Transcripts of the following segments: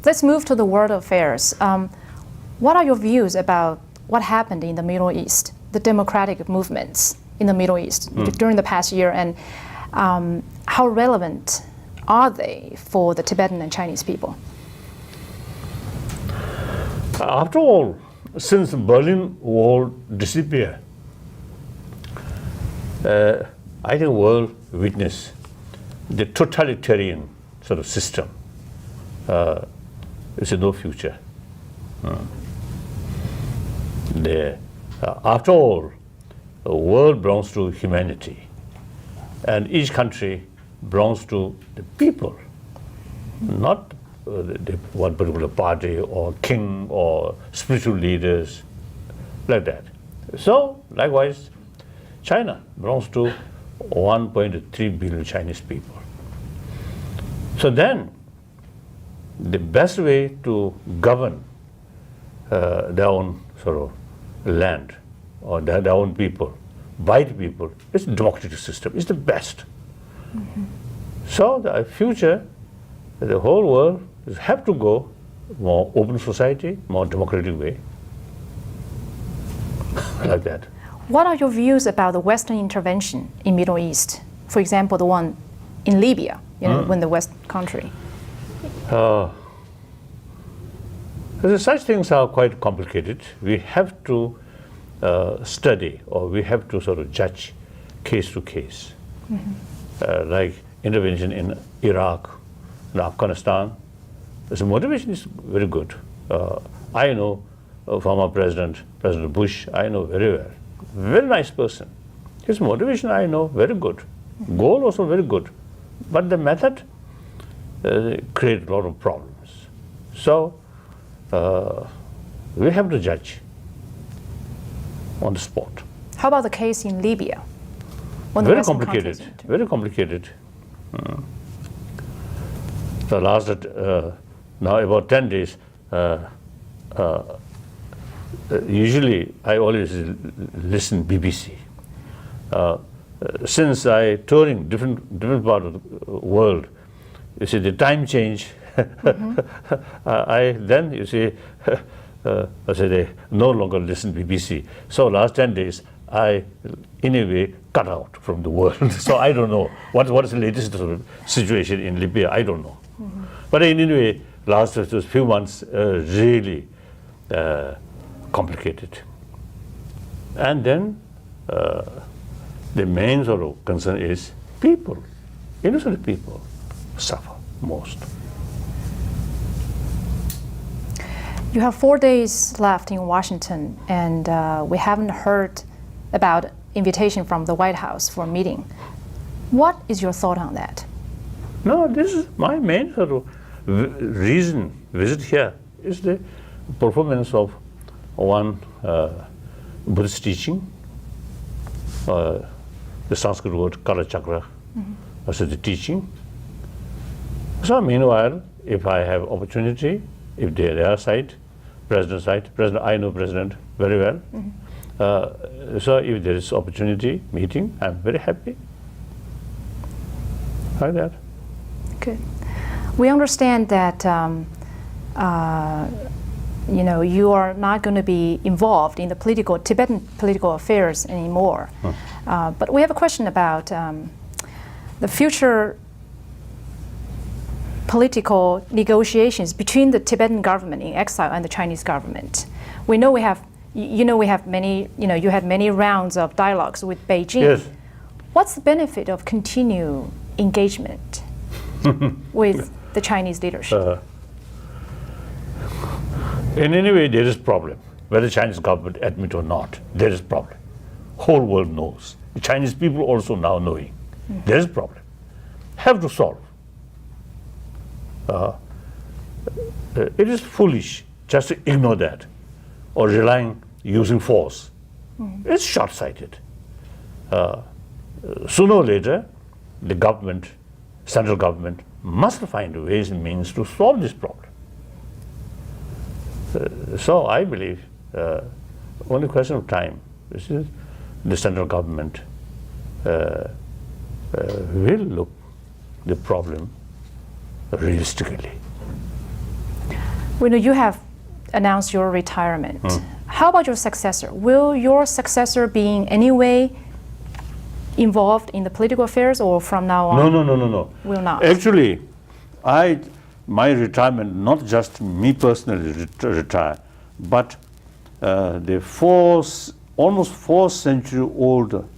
let's move to the world affairs. What are your views about what happened in the Middle East, the democratic movements in the Middle East during the past year, and how relevant are they for the Tibetan and Chinese people? After all, since the Berlin Wall disappeared, I think the world witnessed the totalitarian sort of system. It's no future. After all, the world belongs to humanity, and each country belongs to the people, not one particular party or king or spiritual leaders, like that. So, likewise, China belongs to 1.3 billion Chinese people. So then, the best way to govern their own sort of land or their own people, by the people, is the democratic system. It's the best. So the future, the whole world have to go more open society, more democratic way, like that. What are your views about the Western intervention in Middle East? For example, the one in Libya, when the West country. Such things are quite complicated. We have to study, or we have to sort of judge case to case. Like intervention in Iraq and Afghanistan, the motivation is very good. I know former President Bush, I know very well. Very nice person. His motivation I know very good. Goal also very good. But the method created a lot of problems. So we have to judge on the spot. How about the case in Libya? Very complicated. Very complicated. So lasted now about 10 days. Usually I always listen BBC. Since I touring different part of the world, you see the time change. I then you see I say they no longer listen BBC. So last 10 days I in a way cut out from the world. So I don't know what is the latest sort of situation in Libya. I don't know. But in any way, last few months really complicated. And then the main sort of concern is people, innocent people suffer most. You have 4 days left in Washington, and we haven't heard about invitation from the White House for a meeting. What is your thought on that? No, this is my main sort of reason visit here is the performance of one Buddhist teaching, the Sanskrit word Kala Chakra, also the teaching. So meanwhile, if I have opportunity, if their side, President, I know President very well. So if there is opportunity, meeting, I'm very happy. Like that. Good. We understand that you are not going to be involved in the Tibetan political affairs anymore. But we have a question about the future political negotiations between the Tibetan government in exile and the Chinese government. We know we have many, you had many rounds of dialogues with Beijing. Yes. What's the benefit of continued engagement with the Chinese leadership? In any way, there is problem. Whether the Chinese government admit or not, there is problem. Whole world knows. The Chinese people also now knowing. There is problem. Have to solve. It is foolish just to ignore that or relying using force. It's short-sighted. Sooner or later, the government, central government, must find ways and means to solve this problem. So I believe only question of time. This is the central government will look the problem realistically. We know you have announced your retirement. How about your successor? Will your successor be in any way involved in the political affairs, or from now on? No. Will not. Actually, my retirement, not just me personally retire, but the almost 4-century-old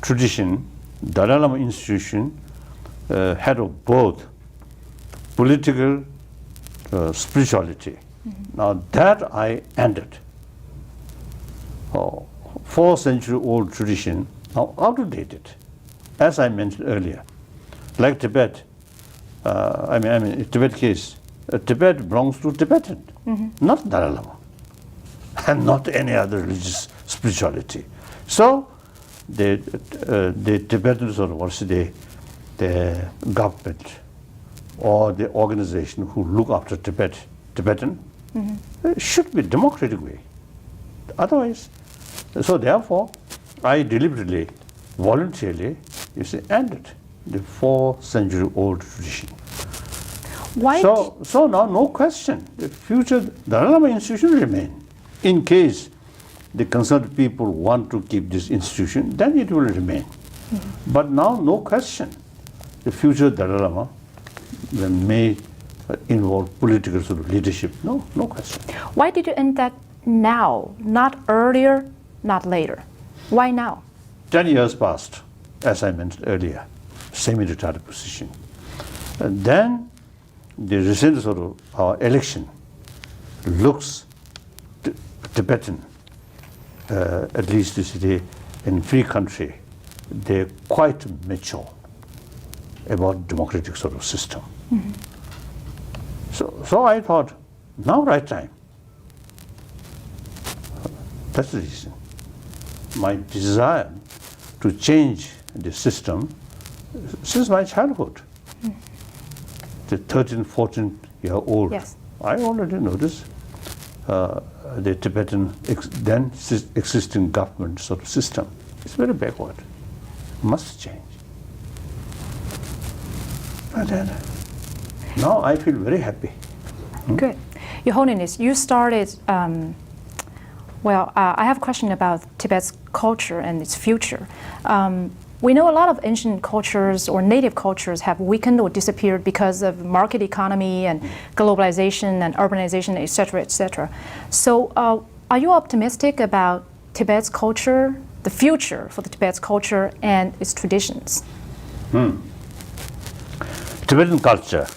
tradition, Dalai Lama institution, had of both political spirituality. Now that I ended. 4-century-old tradition, now outdated, as I mentioned earlier. Like Tibet, Tibet case, Tibet belongs to Tibetan, not Dalai Lama, and not any other religious spirituality. So the Tibetans, or what's the government or the organization who look after Tibetan should be democratic way. Otherwise, so therefore, I deliberately, voluntarily, ended the 4-century-old tradition. Why? So now no question, the future Dalai Lama institution will remain. In case the concerned people want to keep this institution, then it will remain. But now no question, the future Dalai Lama may involve political sort of leadership. No question. Why did you end that now, not earlier, not later? Why now? 10 years passed, as I mentioned earlier, semi-retired position. And then the result of our election looks Tibetan, at least you see, in free country, they're quite mature about democratic sort of system. So I thought, now right time. That's the reason. My desire to change the system since my childhood. The 13, 14-year-old, Yes. I already noticed the Tibetan then existing government sort of system is very backward. Must change. And then, now I feel very happy. Good. Your Holiness, you started, I have a question about Tibet's culture and its future. We know a lot of ancient cultures or native cultures have weakened or disappeared because of market economy and globalization and urbanization, etc., etc. So are you optimistic about Tibet's culture, the future for the Tibet's culture and its traditions? Tibetan culture,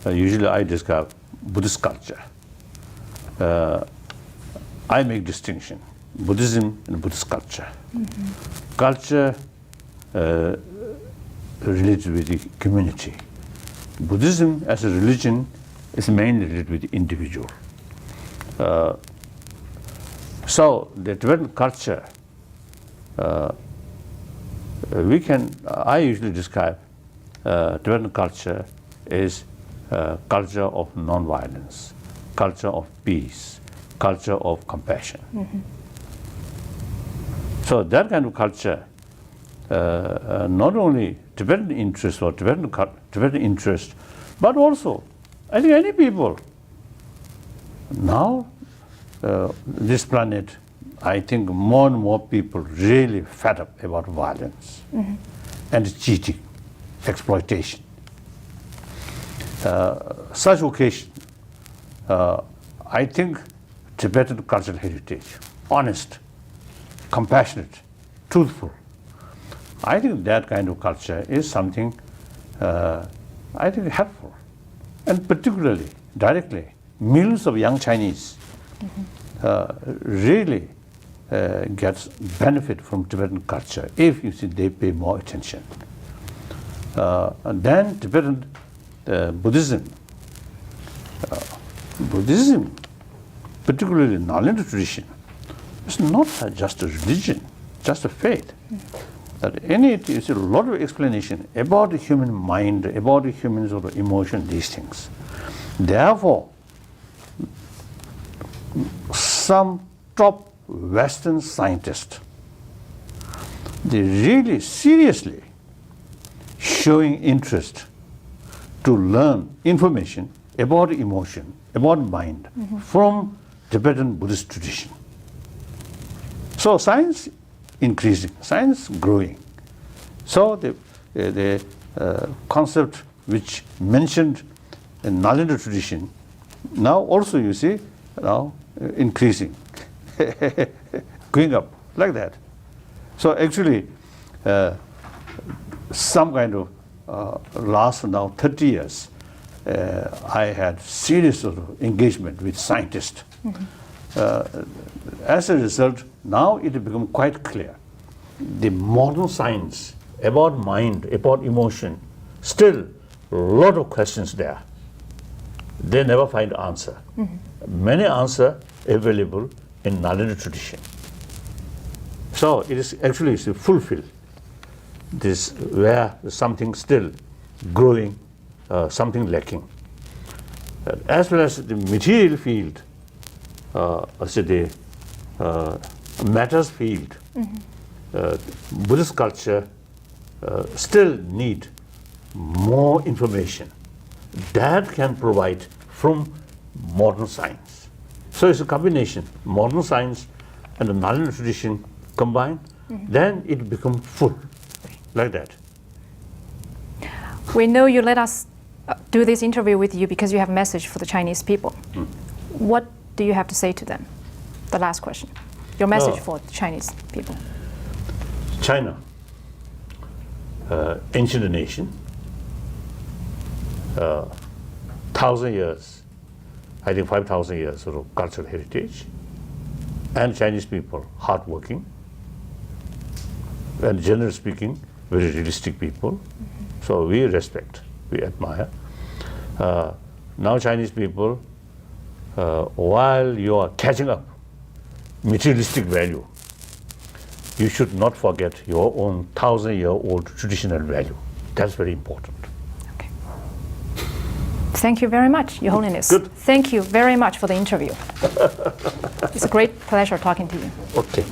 usually I describe Buddhist culture. I make distinction, Buddhism and Buddhist culture. Culture related with the community. Buddhism as a religion is mainly related with the individual. So the Tibetan culture, I usually describe Tibetan culture is culture of non-violence, culture of peace, culture of compassion. So that kind of culture, not only Tibetan interest or Tibetan interest, but also I think any people. Now, this planet, I think more and more people really fed up about violence and cheating, exploitation. Such occasion, I think Tibetan cultural heritage, honest, compassionate, truthful. I think that kind of culture is something I think helpful, and particularly, directly, millions of young Chinese really gets benefit from Tibetan culture if you see they pay more attention. And then Tibetan Buddhism, particularly Nalanda tradition, is not just a religion, just a faith. That you see a lot of explanation about the human mind, about the human sort of emotion, these things. Therefore, some top Western scientists, they really seriously showing interest to learn information about emotion, about mind, from Tibetan Buddhist tradition. So science increasing, science growing. So the concept which mentioned in Nalanda tradition, now also you see now increasing, going up like that. So actually, some kind of last now 30 years, I had serious sort of engagement with scientists. As a result, now it has become quite clear. The modern science about mind, about emotion, still a lot of questions there. They never find answer. Many answers available in Nalanda tradition. So it is actually fulfilled. This where something still growing, something lacking. As well as the material field, the matters field, Buddhist culture still need more information that can provide from modern science. So it's a combination, modern science and the Nalanda tradition combined, then it becomes full, like that. We know you let us do this interview with you because you have a message for the Chinese people. What do you have to say to them? The last question. Your message for the Chinese people. China, ancient nation, 1,000 years, I think 5,000 years of cultural heritage, and Chinese people, hardworking, and generally speaking, very realistic people. So we respect, we admire. Now Chinese people, while you are catching up materialistic value, you should not forget your own 1,000-year-old traditional value. That's very important. Okay. Thank you very much, Your Holiness. Good. Thank you very much for the interview. It's a great pleasure talking to you. Okay.